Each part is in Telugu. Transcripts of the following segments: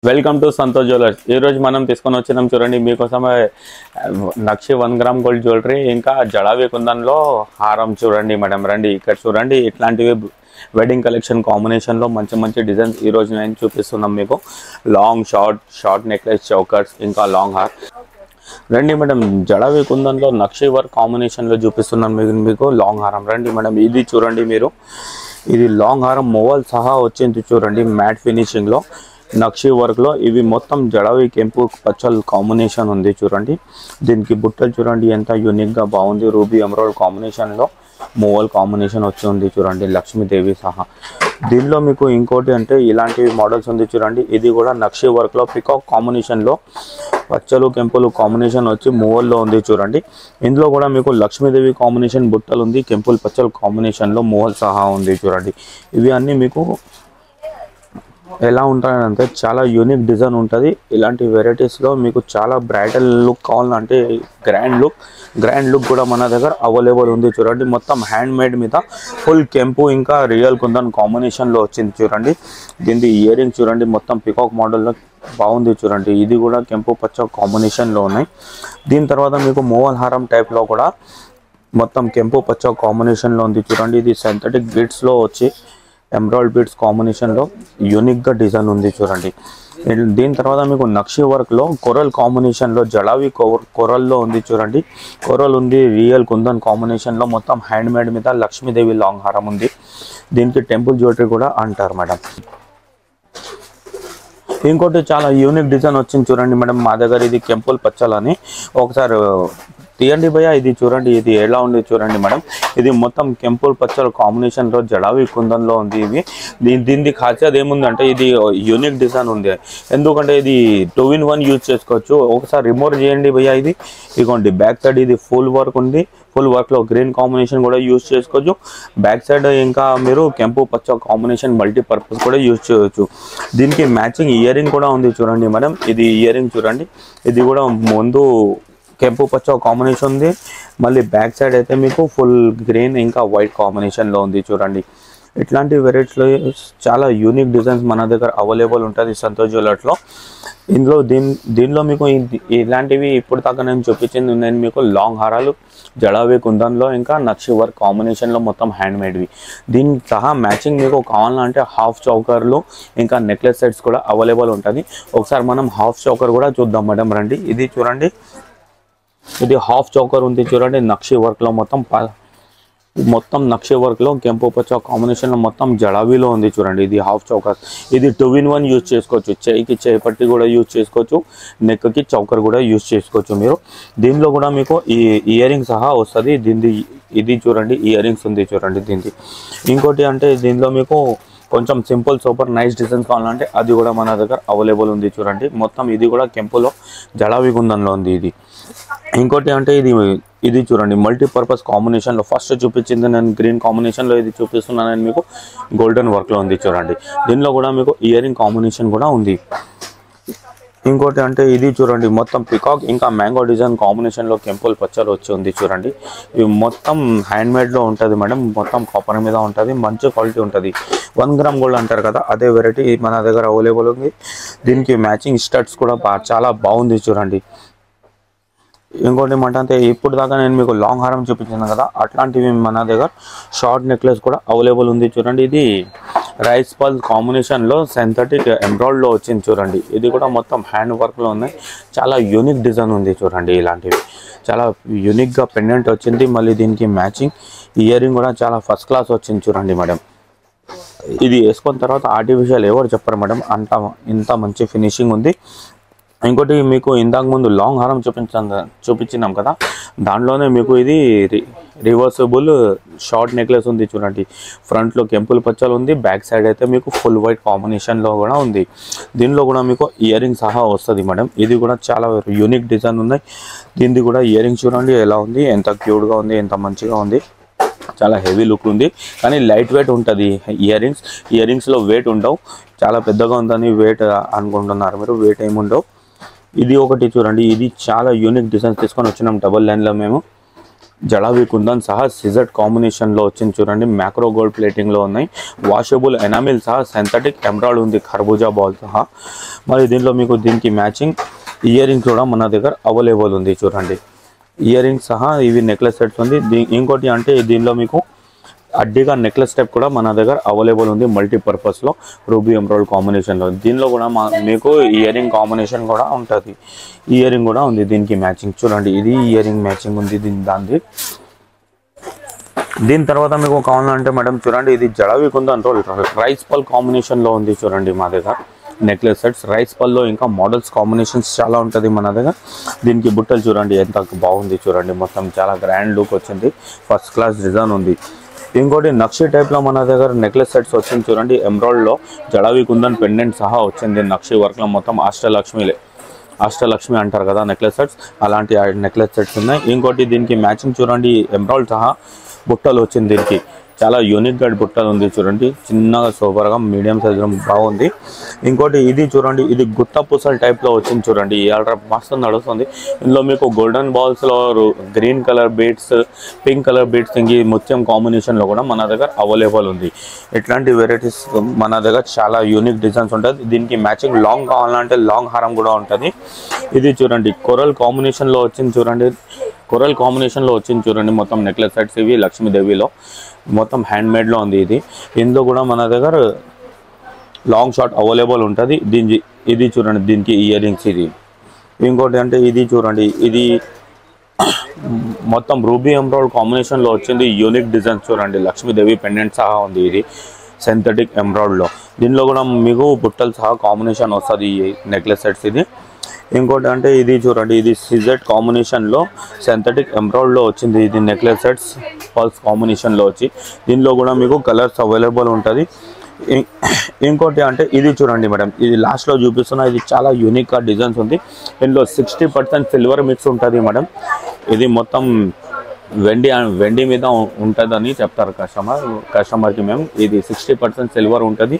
Welcome to Santosh jewellers. ఈరోజు మనం తీసుకొని వచ్చినాం చూడండి మీకోసం నక్షి 1 గ్రామ్ గోల్డ్ జ్యువెలరీ ఇంకా జడావి కుందన్లో హారం చూడండి మేడం. రండి ఇక్కడ చూడండి, ఇట్లాంటివి వెడ్డింగ్ కలెక్షన్ కాంబినేషన్లో మంచి మంచి డిజైన్స్ ఈరోజు నేను చూపిస్తున్నాం మీకు. లాంగ్ షార్ట్ నెక్లెస్, చౌకర్స్ ఇంకా లాంగ్ హార్. రండి మేడం, జడావి కుందన్లో నక్షి వర్క్ కాంబినేషన్లో చూపిస్తున్నాం మీకు లాంగ్ హారం. రండి మేడం, ఇది చూడండి మీరు, ఇది లాంగ్ హారం మోవల్ సహా వచ్చింది చూడండి, మ్యాట్ ఫినిషింగ్లో నక్షి వర్క్లో. ఇవి మొత్తం జడావి కెంపు పచ్చల్ కాంబినేషన్ ఉంది చూడండి. దీనికి బుట్టలు చూడండి ఎంత యూనిక్గా బాగుంది, రూబీ ఎమరాల్డ్ కాంబినేషన్లో మోవల్ కాంబినేషన్ వచ్చి ఉంది చూడండి, లక్ష్మీదేవి సహా. దీనిలో మీకు ఇంకోటి అంటే ఇలాంటివి మోడల్స్ ఉంది చూడండి. ఇది కూడా నక్షి వర్క్లో పికాక్ కాంబినేషన్లో పచ్చలు కెంపులు కాంబినేషన్ వచ్చి మోవల్లో ఉంది చూడండి. ఇందులో కూడా మీకు లక్ష్మీదేవి కాంబినేషన్ బుట్టలు ఉంది, కెంపుల్ పచ్చలు కాంబినేషన్లో మోవల్ సహా ఉంది చూడండి. ఇవి అన్నీ మీకు ఎలా ఉంటాయంటే చాలా యూనిక్ డిజైన్ ఉంటుంది. ఇలాంటి వెరైటీస్లో మీకు చాలా బ్రైడల్ లుక్ కావాలంటే గ్రాండ్ లుక్ కూడా మన దగ్గర అవైలబుల్ ఉంది చూడండి. మొత్తం హ్యాండ్ మేడ్ మీద ఫుల్ కెంపు ఇంకా రియల్ కుందన్ కాంబినేషన్లో వచ్చింది చూడండి. దీని ఇయర్ రింగ్ చూడండి, మొత్తం పికాక్ మోడల్లో బాగుంది చూడండి. ఇది కూడా కెంపు పచ్చ కాంబినేషన్లో ఉన్నాయి. దీని తర్వాత మీకు మోవల్ హారం టైప్లో కూడా మొత్తం కెంపు పచ్చ కాంబినేషన్లో ఉంది చూడండి. ఇది సింథటిక్ బీడ్స్లో వచ్చి ఎమరాల్డ్ బీడ్స్ కాంబినేషన్లో యూనిక్గా డిజైన్ ఉంది చూడండి. దీని తర్వాత మీకు నక్షి వర్క్లో కొరల్ కాంబినేషన్లో జడావి కొరల్లో ఉంది చూడండి. కొరల్ ఉంది, రియల్ కుందన్ కాంబినేషన్లో మొత్తం హ్యాండ్ మేడ్ మీద లక్ష్మీదేవి లాంగ్ హారం ఉంది. దీనికి టెంపుల్ జ్యువెలరీ కూడా అంటారు మేడం. ఇంకోటి చాలా యూనిక్ డిజైన్ వచ్చింది చూడండి మేడం మా దగ్గర. ఇది కెంపుల్ పచ్చలని ఒకసారి తీయండి భయ్య. ఇది చూడండి, ఇది ఎలా ఉంది చూడండి మేడం. ఇది మొత్తం కెంపుల్ పచ్చల కాంబినేషన్లో జడావి కుందన్లో ఉంది. ఇవి దీనికి ఖాసియత్ ఏముందంటే ఇది యూనిక్ డిజైన్ ఉంది, ఎందుకంటే ఇది 2-in-1 యూజ్ చేసుకోవచ్చు. ఒకసారి రిమూవ్ చేయండి భయ్య. ఇది ఇదిగోండి బ్యాక్ సైడ్ ఇది ఫుల్ వర్క్ ఉంది. ఫుల్ వర్క్లో గ్రీన్ కాంబినేషన్ కూడా యూజ్ చేసుకోవచ్చు. బ్యాక్ సైడ్ ఇంకా మీరు కెంపు పచ్చ కాంబినేషన్ మల్టీపర్పస్ కూడా యూజ్ చేయవచ్చు. దీనికి మ్యాచింగ్ ఇయర్ రింగ్ కూడా ఉంది చూడండి మేడం. ఇది ఇయర్ రింగ్ చూడండి, ఇది కూడా ముందు కెంపు పచ్చ కాంబినేషన్ ఉంది, మళ్ళీ బ్యాక్ సైడ్ అయితే మీకు ఫుల్ గ్రీన్ ఇంకా వైట్ కాంబినేషన్లో ఉంది చూడండి. ఇట్లాంటి వెరైటీస్లో చాలా యూనిక్ డిజైన్స్ మన దగ్గర అవైలబుల్ ఉంటుంది సంతోష్ జ్యువెలర్స్లో. దీనిలో మీకు ఇలాంటివి ఇప్పుడు దాకా నేను చూపించింది నేను మీకు లాంగ్ హారాలు జడావి కుందన్లో ఇంకా నక్షి వర్క్ కాంబినేషన్లో మొత్తం హ్యాండ్ మేడ్వి. దీనికి సహా మ్యాచింగ్ మీకు కావాలంటే హాఫ్ చౌకర్లు ఇంకా నెక్లెస్ సెట్స్ కూడా అవైలబుల్ ఉంటుంది. ఒకసారి మనం హాఫ్ చౌకర్ కూడా చూద్దాం మేడం. రండి, ఇది చూడండి, ఇది హాఫ్ చౌకర్ ఉంది చూడండి. నక్షి వర్క్లో మొత్తం నక్షి వర్క్లో కెంపు పచ్చ కాంబినేషన్లో మొత్తం జడావిలో ఉంది చూడండి. ఇది హాఫ్ చౌకర్. ఇది 2-in-1 యూజ్ చేసుకోవచ్చు. చేయికి చేయి పట్టి కూడా యూజ్ చేసుకోవచ్చు, నెక్కి చౌకర్ కూడా యూజ్ చేసుకోవచ్చు మీరు. దీనిలో కూడా మీకు ఈ ఇయర్ రింగ్ సహా వస్తుంది. ఇది చూడండి, ఇయర్ రింగ్స్ ఉంది చూడండి దీనికి. ఇంకోటి అంటే దీనిలో మీకు కొంచెం సింపుల్ సూపర్ నైస్ డిజైన్స్ కావాలంటే అది కూడా మన దగ్గర అవైలబుల్ ఉంది చూడండి. మొత్తం ఇది కూడా కెంపులో జడావి కుందన్లో ఉంది. ఇది ఇంకోటి అంటే ఇది చూడండి మల్టీపర్పస్ కాంబినేషన్లో. ఫస్ట్ చూపించింది నేను గ్రీన్ కాంబినేషన్లో, ఇది చూపిస్తున్నాను నేను మీకు గోల్డెన్ వర్క్లో ఉంది చూడండి. దీనిలో కూడా మీకు ఇయర్ రింగ్ కాంబినేషన్ కూడా ఉంది. ఇంకోటి అంటే ఇది చూడండి, మొత్తం పికాక్ ఇంకా మ్యాంగో డిజైన్ కాంబినేషన్లో కెంపుల్ పచ్చలు వచ్చి ఉంది చూడండి. ఇవి మొత్తం హ్యాండ్ మేడ్లో ఉంటుంది మేడం, మొత్తం కాపర్ మీద ఉంటుంది, మంచి క్వాలిటీ ఉంటుంది. 1 గ్రామ్ గోల్డ్ అంటారు కదా, అదే వెరైటీ మన దగ్గర అవైలబుల్ ఉంది. దీనికి మ్యాచింగ్ స్టడ్స్ కూడా చాలా బాగుంది చూడండి. ఇంకోటి ఏమంటే ఇప్పుడు దాకా నేను మీకు లాంగ్ హారం చూపించాను కదా, అట్లాంటివి మన దగ్గర షార్ట్ నెక్లెస్ కూడా అవైలబుల్ ఉంది చూడండి. ఇది రైస్ పల్ కాంబినేషన్లో సింథటిక్ ఎమరాల్డ్లో వచ్చింది చూడండి. ఇది కూడా మొత్తం హ్యాండ్ వర్క్లో ఉన్నాయి, చాలా యూనిక్ డిజైన్ ఉంది చూడండి. ఇలాంటివి చాలా యూనిక్గా పెండెంట్ వచ్చింది, మళ్ళీ దీనికి మ్యాచింగ్ ఇయర్ రింగ్ కూడా చాలా ఫస్ట్ క్లాస్ వచ్చింది చూడండి మేడం. ఇది వేసుకున్న తర్వాత ఆర్టిఫిషియల్ ఎవరు చెప్పరు మేడం, ఇంత మంచి ఫినిషింగ్ ఉంది. ఇంకోటి మీకు ఇంతకు ముందు లాంగ్ హారం చూపించినాం కదా, దాంట్లోనే మీకు ఇది రివర్సిబుల్ షార్ట్ నెక్లెస్ ఉంది చూడండి. ఫ్రంట్లో కెంపుల్ పచ్చలు ఉంది, బ్యాక్ సైడ్ అయితే మీకు ఫుల్ వైట్ కాంబినేషన్లో కూడా ఉంది. దీనిలో కూడా మీకు ఇయర్ రింగ్ సహా వస్తుంది మేడం. ఇది కూడా చాలా యూనిక్ డిజైన్ ఉన్నాయి. దీనిది కూడా ఇయర్ రింగ్ చూడండి ఎలా ఉంది, ఎంత క్యూట్గా ఉంది, ఎంత మంచిగా ఉంది. చాలా హెవీ లుక్ ఉంది, కానీ లైట్ వెయిట్ ఉంటుంది ఇయర్ రింగ్స్లో వెయిట్ ఉండవు. చాలా పెద్దగా ఉందని వెయిట్ అనుకుంటున్నారు మీరు, వెయిట్ ఏముండవు. ఇది ఒకటి చూడండి, ఇది చాలా యూనిక్ డిజైన్స్ తీసుకొని వచ్చినాం డబుల్ లైన్లో మేము. జడావి కుందన్ సహా సిజెట్ కాంబినేషన్లో వచ్చింది చూడండి. మ్యాక్రో గోల్డ్ ప్లేటింగ్లో ఉన్నాయి. వాషబుల్ ఎనామిల్ సహా సింథటిక్ ఎమరాల్డ్ ఉంది ఖర్బూజా బాల్ సహా. మరి దీంట్లో మీకు దీనికి మ్యాచింగ్ ఇయర్ రింగ్స్ కూడా మన దగ్గర అవైలబుల్ ఉంది చూడండి. ఇయర్ రింగ్స్ సహా ఇవి నెక్లెస్ సెట్స్ ఉంది. ఇంకోటి అంటే దీనిలో మీకు అడ్డీగా నెక్లెస్ టైప్ కూడా మన దగ్గర అవైలబుల్ ఉంది మల్టీపర్పస్లో రూబీ ఎమరాల్డ్ కాంబినేషన్లో. దీనిలో కూడా మీకు ఇయర్ రింగ్ కాంబినేషన్ కూడా ఉంటుంది. ఇయర్ రింగ్ కూడా ఉంది దీనికి మ్యాచింగ్ చూడండి. ఇది ఇయర్ రింగ్ మ్యాచింగ్ ఉంది దాని. దీని తర్వాత మీకు కావాలంటే మేడం చూడండి, ఇది జడావి కుందన్ రైస్ పల్ కాంబినేషన్లో ఉంది చూడండి మా దగ్గర నెక్లెస్ సెట్స్. రైస్ పల్లో ఇంకా మోడల్స్ కాంబినేషన్స్ చాలా ఉంటుంది మన దగ్గర. దీనికి బుట్టలు చూడండి ఎంత బాగుంది చూడండి. మొత్తం చాలా గ్రాండ్ లుక్ వచ్చింది. ఫస్ట్ క్లాస్ డిజైన్ ఉంది. ఇంకోటి నక్షి టైప్లో మన దగ్గర నెక్లెస్ సెట్స్ వచ్చింది చూడండి. ఎమరాల్డ్లో జడావి కుందన్ పెండెంట్ సహా వచ్చింది. నక్షి వర్క్లో మొత్తం అష్టలక్ష్మి అంటారు కదా నెక్లెస్ సెట్స్, అలాంటి నెక్లెస్ సెట్స్ ఉన్నాయి. ఇంకోటి దీనికి మ్యాచింగ్ చూడండి ఎమరాల్డ్ సహా బుట్టలు వచ్చింది. దీనికి చాలా యూనిక్గా బుట్టలు ఉంది చూడండి. చిన్నగా సూపర్గా మీడియం సైజులో బాగుంది. ఇంకోటి ఇది చూడండి, ఇది గుత్త పూసల టైప్లో వచ్చింది చూడండి. ఇవాళ మస్తు నడుస్తుంది. ఇందులో మీకు గోల్డెన్ బాల్స్లో green colour beads, pink colour beads, ఇంక ముత్యం కాంబినేషన్లో కూడా మన దగ్గర అవైలబుల్ ఉంది. ఇట్లాంటి వెరైటీస్ మన దగ్గర చాలా యూనిక్ డిజైన్స్ ఉంటుంది. దీనికి మ్యాచింగ్ లాంగ్ కావాలంటే లాంగ్ హారం కూడా ఉంటుంది. ఇది చూడండి కొరల్ కాంబినేషన్లో వచ్చింది చూడండి. మొత్తం నెక్లెస్ సెట్స్ ఇవి లక్ష్మీదేవిలో మొత్తం హ్యాండ్మేడ్లో ఉంది. ఇందులో కూడా మన దగ్గర లాంగ్ షార్ట్ అవైలబుల్ ఉంటుంది. ఇది చూడండి దీనికి ఇయర్ రింగ్స్. ఇది ఇంకోటి అంటే ఇది చూడండి, ఇది మొత్తం రూబీ ఎమరాల్డ్ కాంబినేషన్లో వచ్చింది. యూనిక్ డిజైన్ చూడండి. లక్ష్మీదేవి పెండెంట్ సహా ఉంది. ఇది సింథటిక్ ఎమరాల్డ్లో. దీనిలో కూడా మీకు బుట్టలు సహా కాంబినేషన్ వస్తుంది ఈ నెక్లెస్ సెట్స్. ఇది ఇంకోటి అంటే ఇది చూడండి, ఇది సిజెట్ కాంబినేషన్లో సింథటిక్ ఎమరాల్డ్లో వచ్చింది. ఇది నెక్లెస్ సెట్స్ పల్స్ కాంబినేషన్లో వచ్చి దీనిలో కూడా మీకు కలర్స్ అవైలబుల్ ఉంటుంది. ఇంకోటి అంటే ఇది చూడండి మేడం, ఇది లాస్ట్లో చూపిస్తున్నా. ఇది చాలా యూనిక్గా డిజైన్స్ ఉంది. ఇందులో 60% సిల్వర్ మిక్స్ ఉంటుంది మేడం. ఇది మొత్తం వెండి మీద ఉంటుందని చెప్తారు కస్టమర్కి మేము. ఇది 60% సిల్వర్ ఉంటుంది.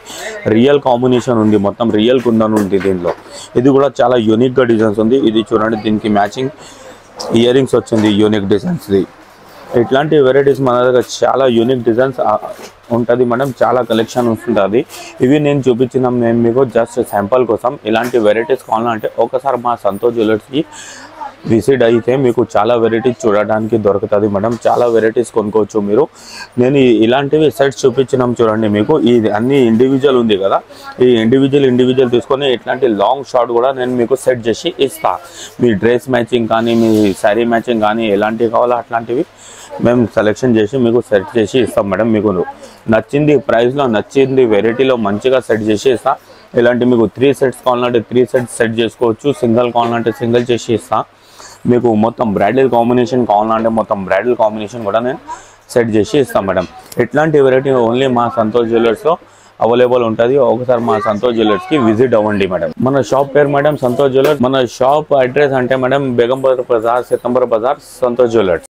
రియల్ కాంబినేషన్ ఉంది, మొత్తం రియల్ కుందన్ ఉంది దీనిలో. ఇది కూడా చాలా యూనిక్గా డిజైన్స్ ఉంది. ఇది చూడండి దీనికి మ్యాచింగ్ ఇయర్ రింగ్స్ వచ్చింది యూనిక్ డిజైన్స్ది. ఇట్లాంటి వెరైటీస్ మన దగ్గర చాలా యూనిక్ డిజైన్స్ ఉంటుంది మేడం. చాలా కలెక్షన్ ఉంటుంది. ఇవి నేను చూపించిన మేము మీకు జస్ట్ శాంపుల్ కోసం. ఇలాంటి వెరైటీస్ కావాలంటే ఒకసారి మా సంతోష్ జ్యువెలర్స్కి విజిట్ అయితే మీకు చాలా వెరైటీస్ చూడడానికి దొరుకుతుంది మేడం. చాలా వెరైటీస్ కొనుక్కోవచ్చు మీరు. నేను ఇలాంటివి సెట్స్ చూపించినాం చూడండి మీకు. ఇది అన్ని ఇండివిజువల్ ఉంది కదా, ఈ ఇండివిజువల్ తీసుకొని ఇట్లాంటి లాంగ్ షార్ట్ కూడా నేను మీకు సెట్ చేసి ఇస్తా. మీ డ్రెస్ మ్యాచింగ్ కానీ, మీ శారీ మ్యాచింగ్ కానీ, ఎలాంటివి కావాలో అట్లాంటివి మేము సెలెక్షన్ చేసి మీకు సెట్ చేసి ఇస్తాం మేడం. మీకు నచ్చింది ప్రైస్లో, నచ్చింది వెరైటీలో మంచిగా సెట్ చేసి ఇస్తా. ఇలాంటి మీకు 3 సెట్స్ కావాలంటే 3 సెట్స్ సెట్ చేసుకోవచ్చు. సింగిల్ కావాలంటే సింగిల్ చేసి ఇస్తా. మీకు మొత్తం బ్రైడల్ కాంబినేషన్ కావాలంటే మొత్తం బ్రైడల్ కాంబినేషన్ కూడా నేను సెట్ చేసి ఇస్తాను మేడం. ఇట్లాంటి వెరైటీ ఓన్లీ మా సంతోష్ జ్యువెలర్స్లో అవైలబుల్ ఉంటుంది. ఒకసారి మా సంతోష్ జ్యువెలర్స్కి విజిట్ అవ్వండి మేడం. మన షాప్ పేరు మేడం సంతోష్ జ్యువెలర్స్. మన షాప్ అడ్రస్ అంటే మేడం బేగంపేట బజార్, సితంబర్ బజార్, సంతోష్ జ్యువెలర్స్.